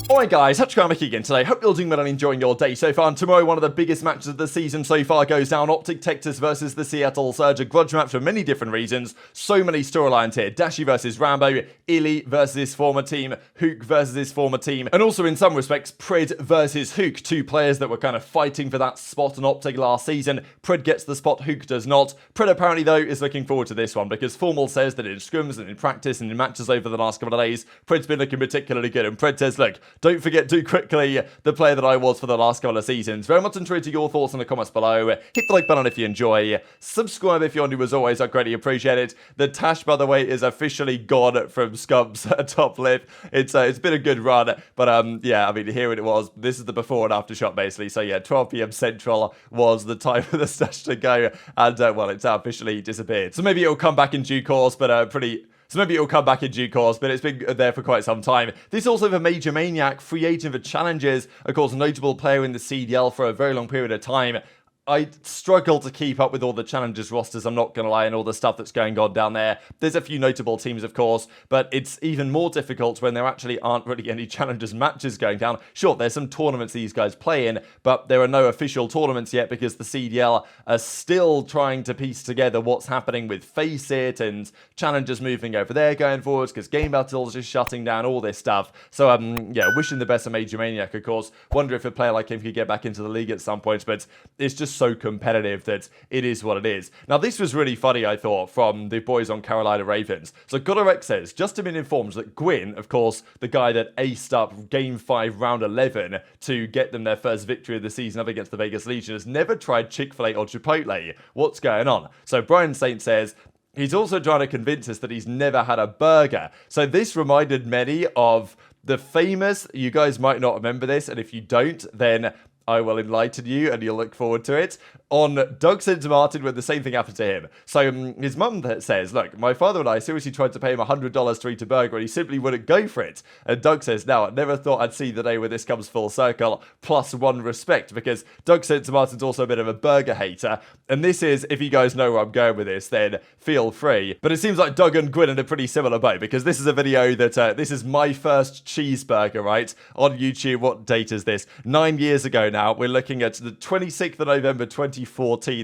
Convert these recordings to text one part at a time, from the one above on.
Alright guys, HyDra again today. Hope you're doing well and enjoying your day so far. And tomorrow, one of the biggest matches of the season so far goes down. OpTic Texas versus the Seattle Surge. A grudge match for many different reasons. So many storylines here. Dashy versus Rambo, iLLeY versus his former team, Huke versus his former team. And also in some respects, Pred versus Huke. Two players that were kind of fighting for that spot on OpTic last season. Pred gets the spot, Huke does not. Pred apparently though is looking forward to this one because Formal says that in scrims and in practice and in matches over the last couple of days, Pred's been looking particularly good. And Pred says, look, don't forget too quickly the player that I was for the last couple of seasons. Very much intrigued to your thoughts in the comments below. Hit the like button if you enjoy. Subscribe if you're new as always. I greatly appreciate it. The Tash, by the way, is officially gone from Scump's top lip. It's been a good run, but yeah, I mean, here it was. This is the before and after shot basically. So yeah, 12 PM Central was the time for the stash to go, and well, it's officially disappeared. So maybe it'll come back in due course, but So maybe it'll come back in due course, but it's been there for quite some time. This also for Major Maniac, free agent for challenges, of course, notable player in the CDL for a very long period of time. I struggle to keep up with all the challenges rosters, I'm not going to lie, and all the stuff that's going on down there. There's a few notable teams, of course, but it's even more difficult when there actually aren't really any challenges matches going down. Sure, there's some tournaments these guys play in, but there are no official tournaments yet because the CDL are still trying to piece together what's happening with FaZe and challenges moving over there going forwards because Game Battles is shutting down, all this stuff. So, yeah, wishing the best of Major Maniac, of course. Wonder if a player like him could get back into the league at some point, but it's just so competitive that it is what it is. Now, this was really funny, I thought, from the boys on Carolina Ravens. So, GodRx says, just to be informed that Gwyn, of course, the guy that aced up Game 5, Round 11 to get them their first victory of the season up against the Vegas Legion, has never tried Chick-fil-A or Chipotle. What's going on? So, Brian Saint says, he's also trying to convince us that he's never had a burger. So, this reminded many of the famous, you guys might not remember this, and if you don't, then I will enlighten you and you'll look forward to it. On Doug St. Martin, when the same thing happened to him. So his mum says, look, my father and I seriously tried to pay him $100 to eat a burger and he simply wouldn't go for it. And Doug says, now, I never thought I'd see the day where this comes full circle, plus one respect, because Doug St. Martin's also a bit of a burger hater. And this is, if you guys know where I'm going with this, then feel free. But it seems like Doug and Gwyn are in a pretty similar boat, because this is a video that, this is my first cheeseburger, right? On YouTube, what date is this? 9 years ago now. We're looking at the 26th of November 2014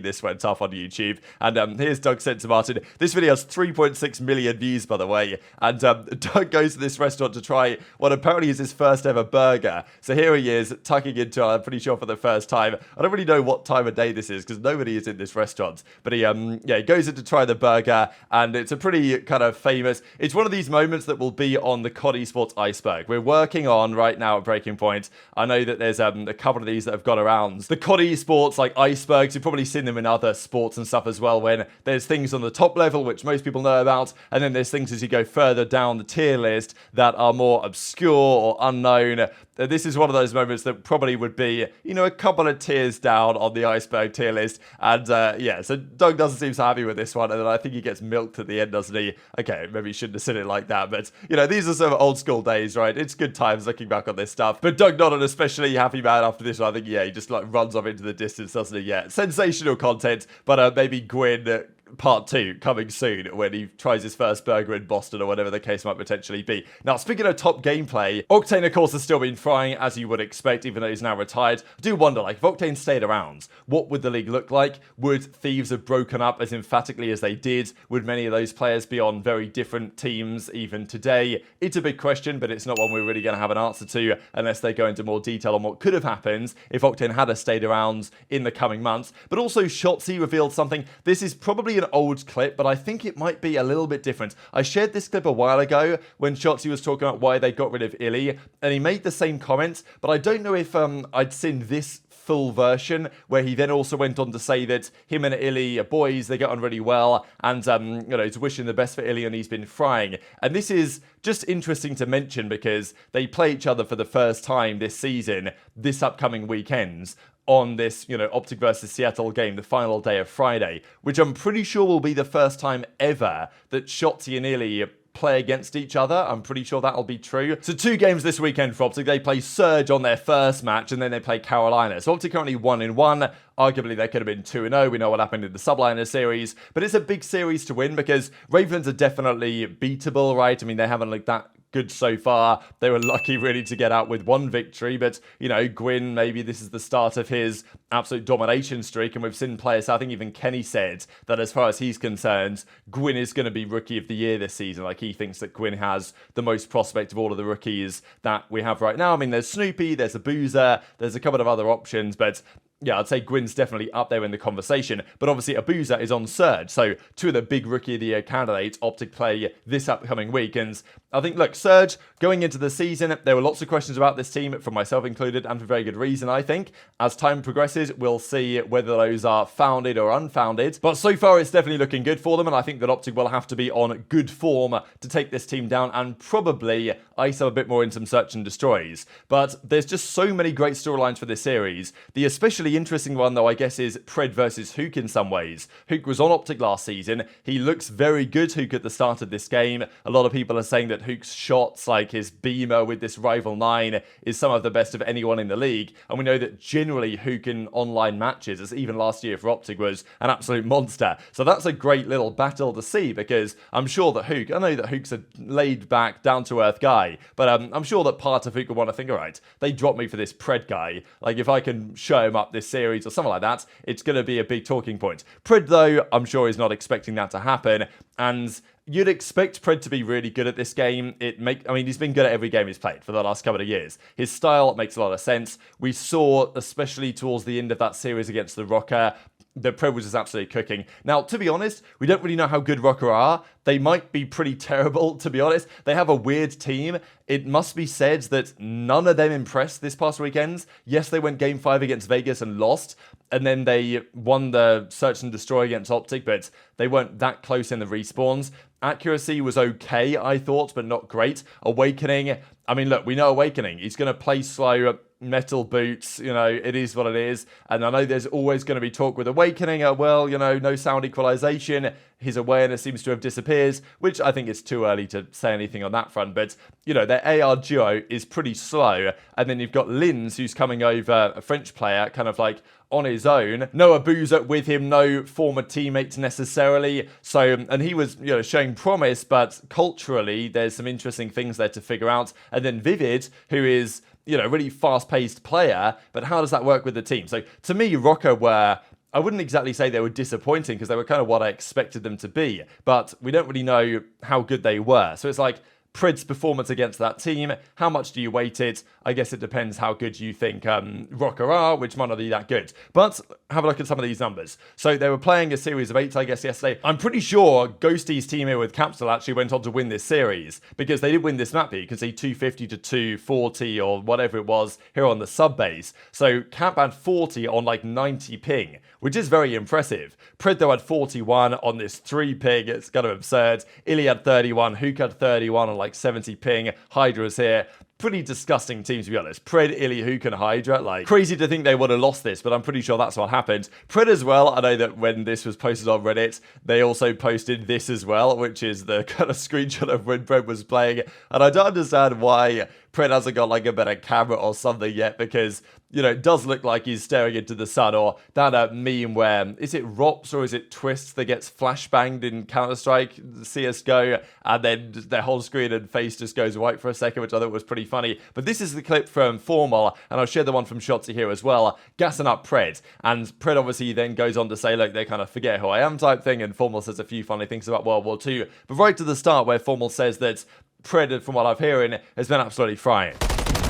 this went up on YouTube, and here's Doug St. Martin. This video has 3.6 million views, by the way, and Doug goes to this restaurant to try what apparently is his first ever burger. So here he is tucking into, I'm pretty sure for the first time. I don't really know what time of day this is because nobody is in this restaurant, but he he goes in to try the burger, and it's a pretty kind of famous, it's one of these moments that will be on the COD Esports iceberg. We're working on right now at Breaking Point. I know that there's a couple of these that have got around the COD Esports like icebergs. You've probably seen them in other sports and stuff as well, when there's things on the top level which most people know about, and then there's things as you go further down the tier list that are more obscure or unknown. This is one of those moments that probably would be, you know, a couple of tiers down on the iceberg tier list. And yeah, so Doug doesn't seem so happy with this one, and then I think he gets milked at the end, doesn't he? Okay, maybe he shouldn't have said it like that, but you know, these are some old school days, right? It's good times looking back on this stuff. But Doug not an especially happy man after this one. I think, yeah, he just like runs off into the distance, doesn't he? Yeah, sensational content, but maybe Gwyn Part 2 coming soon when he tries his first burger in Boston or whatever the case might potentially be. Now, speaking of top gameplay, Octane, of course, has still been frying, as you would expect, even though he's now retired. I do wonder, like, if Octane stayed around, what would the league look like? Would Thieves have broken up as emphatically as they did? Would many of those players be on very different teams even today? It's a big question, but it's not one we're really going to have an answer to unless they go into more detail on what could have happened if Octane had stayed around in the coming months. But also, Shotzzy revealed something. This is probably an old clip, but I think it might be a little bit different. I shared this clip a while ago when Shotzzy was talking about why they got rid of iLLeY, and he made the same comments, but I don't know if I'd seen this full version where he then also went on to say that him and iLLeY are boys, they get on really well, and you know, he's wishing the best for iLLeY and he's been frying. And this is just interesting to mention because they play each other for the first time this season, this upcoming weekends, on this, you know, OpTic versus Seattle game, the final day of Friday, which I'm pretty sure will be the first time ever that Shotzzy and iLLeY play against each other. I'm pretty sure that'll be true. So 2 games this weekend for OpTic. They play Surge on their first match, and then they play Carolina. So OpTic currently 1-1. Arguably, they could have been 2-0. We know what happened in the Subliners series. But it's a big series to win because Ravens are definitely beatable, right? I mean, they haven't looked that good so far. They were lucky really to get out with one victory, but you know, Gwyn, maybe this is the start of his absolute domination streak, and we've seen players, I think even Kenny said that as far as he's concerned, Gwyn is going to be Rookie of the Year this season. Like, he thinks that Gwyn has the most prospect of all of the rookies that we have right now. I mean, there's Snoopy, there's aBeZy, there's a couple of other options, but yeah, I'd say Gwyn's definitely up there in the conversation, but obviously aBeZy is on Surge, so two of the big Rookie of the Year candidates OpTic play this upcoming week, and I think, look, Surge, going into the season, there were lots of questions about this team, from myself included, and for very good reason, I think. As time progresses, we'll see whether those are founded or unfounded, but so far it's definitely looking good for them, and I think that OpTic will have to be on good form to take this team down, and probably ice up a bit more in some search and destroys. But there's just so many great storylines for this series. The especially interesting one, though, I guess, is Pred versus Huke in some ways. Huke was on OpTic last season. He looks very good, Huke, at the start of this game. A lot of people are saying that Huke's shots, like his beamer with this Rival 9, is some of the best of anyone in the league. And we know that generally Huke in online matches, as even last year for OpTic, was an absolute monster. So that's a great little battle to see, because I'm sure that Huke, I know that Huke's a laid-back, down-to-earth guy, but I'm sure that part of Huke will want to think, all right, they dropped me for this Pred guy. Like, if I can show him up this series or something like that, it's going to be a big talking point. Pred, though, I'm sure is not expecting that to happen, and you'd expect Pred to be really good at this game. I mean, he's been good at every game he's played for the last couple of years. His style makes a lot of sense. We saw, especially towards the end of that series against the Rocker, the Pred was just absolutely cooking. Now, to be honest, we don't really know how good Rocker are. They might be pretty terrible, to be honest. They have a weird team. It must be said that none of them impressed this past weekend. Yes, they went Game 5 against Vegas and lost, and then they won the Search and Destroy against OpTic, but they weren't that close in the respawns. Accuracy was okay, I thought, but not great. Awakening, I mean, look, we know Awakening. He's going to play slow, metal boots, you know, it is what it is. And I know there's always going to be talk with Awakening, well, you know, no sound equalization. His awareness seems to have disappeared, which I think is too early to say anything on that front. But, you know, their AR duo is pretty slow. And then you've got Linz, who's coming over, a French player, kind of like on his own. No aBeZy with him, no former teammates necessarily. So, and he was, you know, showing promise, but culturally, there's some interesting things there to figure out. And then Vivid, who is, you know, really fast-paced player, but how does that work with the team? So, to me, Rocker were, I wouldn't exactly say they were disappointing, because they were kind of what I expected them to be, but we don't really know how good they were. So it's like, Pred's performance against that team, how much do you weight it? I guess it depends how good you think Rocker are, which might not be that good. But have a look at some of these numbers. So they were playing a series of 8, I guess, yesterday. I'm pretty sure Ghosty's team here with Capsidal actually went on to win this series, because they did win this map. You can see 250 to 240 or whatever it was here on the sub base. So Cap had 40 on like 90 ping, which is very impressive. Pred, though, had 41 on this 3 ping. It's kind of absurd. iLLeY had 31. Huke had 31 on like 70 ping. HyDra's here. Pretty disgusting team, to be honest. Pred, iLLeY, Huke, and HyDra. Like, crazy to think they would have lost this, but I'm pretty sure that's what happened. Pred as well, I know that when this was posted on Reddit, they also posted this as well, which is the kind of screenshot of when Pred was playing. And I don't understand why Pred hasn't got like a better camera or something yet, because, you know, it does look like he's staring into the sun. Or that meme where, is it Rops or is it Twist that gets flashbanged in Counter-Strike, CSGO, and then their whole screen and face just goes white for a second, which I thought was pretty funny. But this is the clip from Formal, and I'll share the one from Shotzzy here as well, gassing up Pred. And Pred obviously then goes on to say, look, they kind of forget who I am type thing, and Formal says a few funny things about World War II. But right to the start, where Formal says that Pred, from what I'm hearing, has been absolutely frying.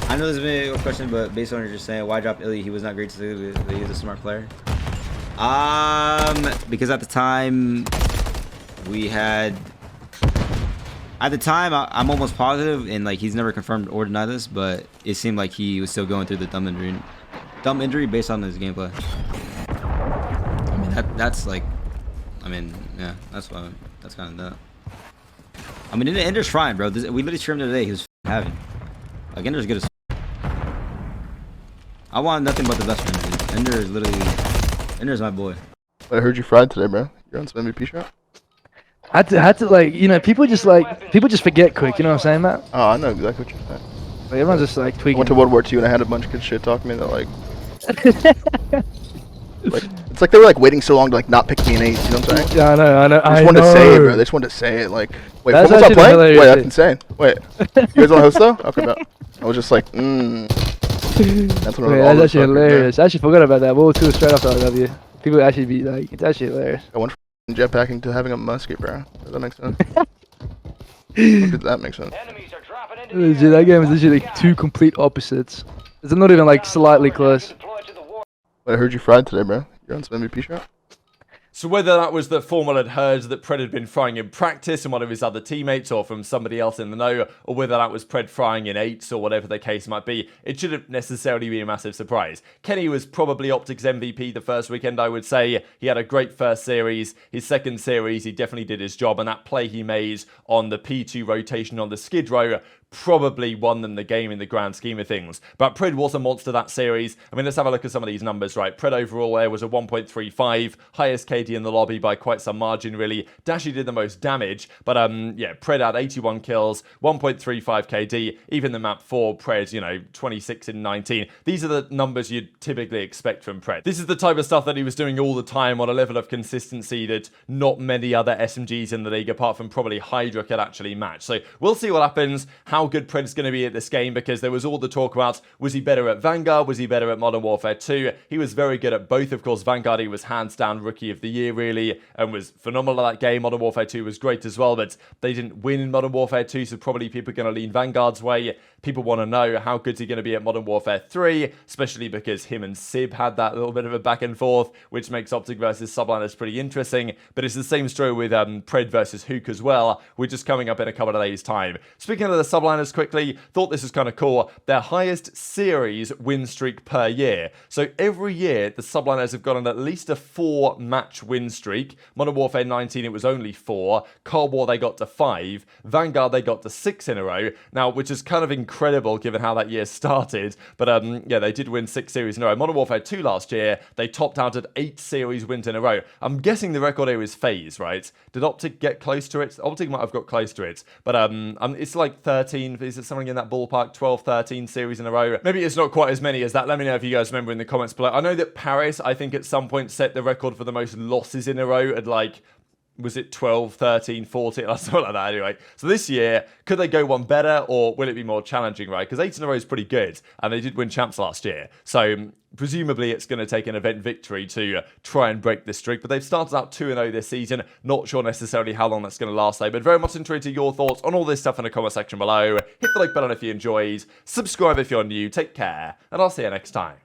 I know this is a big question, but based on what you're just saying, why drop iLLeY? He was not great to say that he's a smart player. Because at the time, we had... At the time, I'm almost positive, and like he's never confirmed or denied this, but it seemed like he was still going through the thumb injury based on his gameplay. I mean, that's like... I mean, yeah, that's kind of that. I mean, Ender's fine, bro. We literally streamed him today. He was having. Like, Ender's good as. I want nothing but the best for Ender, dude. Ender is literally. Ender's my boy. I heard you fried today, bro. You're on some MVP shot? I had to like, you know, people just forget quick, you know what I'm saying, Matt? Oh, I know exactly what you're saying. Like, everyone's just like tweaking. I went to World War II and I had a bunch of good shit talk to me that like Like, it's like they were like waiting so long to like not pick me in 8. You know what I'm saying? Yeah, I know. I just wanted to say it, bro. They just wanted to say it. Like, wait, That's someone's not actually playing? hilarious, Wait, that's dude. insane. Wait, you guys want to host though? Okay, bet. I was just like, That's what Wait, that's actually hilarious. I actually forgot about that. World 2 straight off the RW. People actually be like, it's actually hilarious. I went from jetpacking to having a musket, bro. Does that make sense? Did that make sense? Legit, that game is literally like 2 complete opposites. It's not even like slightly close. Wait, I heard you fried today, bro. You're on some MVP shot? So whether that was that Formal had heard that Pred had been frying in practice and one of his other teammates or from somebody else in the know, or whether that was Pred frying in 8s or whatever the case might be, it shouldn't necessarily be a massive surprise. Kenny was probably OpTic's MVP the first weekend, I would say. He had a great first series. His second series, he definitely did his job, and that play he made on the P2 rotation on the Skid Row probably won them the game in the grand scheme of things. But Pred was a monster that series. I mean, let's have a look at some of these numbers, right? Pred overall there was a 1.35, highest KD in the lobby by quite some margin, really. Dashy did the most damage, but yeah, Pred had 81 kills, 1.35 KD, even the map 4, Pred, you know, 26 in 19. These are the numbers you'd typically expect from Pred. This is the type of stuff that he was doing all the time on a level of consistency that not many other SMGs in the league, apart from probably HyDra, could actually match. So we'll see what happens, how good Pred's going to be at this game, because there was all the talk about, was he better at Vanguard, was he better at Modern Warfare 2? He was very good at both. Of course, Vanguard, he was hands down Rookie of the Year, really, and was phenomenal at that game. Modern Warfare 2 was great as well, but they didn't win in Modern Warfare 2, so probably people are going to lean Vanguard's way. People want to know how good is he going to be at Modern Warfare 3, especially because him and Sib had that little bit of a back and forth, which makes OpTic versus Subliners pretty interesting. But it's the same story with Pred versus Huke as well, which is coming up in a couple of days' time. Speaking of the Subliners quickly, thought this was kind of cool. Their highest series win streak per year. So every year, the Subliners have got on at least a 4-match win streak. Modern Warfare 19, it was only 4. Cold War, they got to 5. Vanguard, they got to 6 in a row. Now, which is kind of incredible given how that year started. But yeah, they did win 6 series in a row. Modern Warfare 2 last year, they topped out at 8 series wins in a row. I'm guessing the record here is FaZe, right? Did OpTic get close to it? OpTic might have got close to it. But it's like 13, is it something in that ballpark? 12, 13 series in a row? Maybe it's not quite as many as that. Let me know if you guys remember in the comments below. I know that Paris, I think at some point set the record for the most losses in a row at like, was it 12, 13, 14, or something like that anyway. So this year, could they go one better, or will it be more challenging, right? Because 8 in a row is pretty good, and they did win champs last year. So presumably it's going to take an event victory to try and break this streak. But they've started out 2-0 this season. Not sure necessarily how long that's going to last though, but very much interested in your thoughts on all this stuff in the comment section below. Hit the like button if you enjoyed, subscribe if you're new, take care, and I'll see you next time.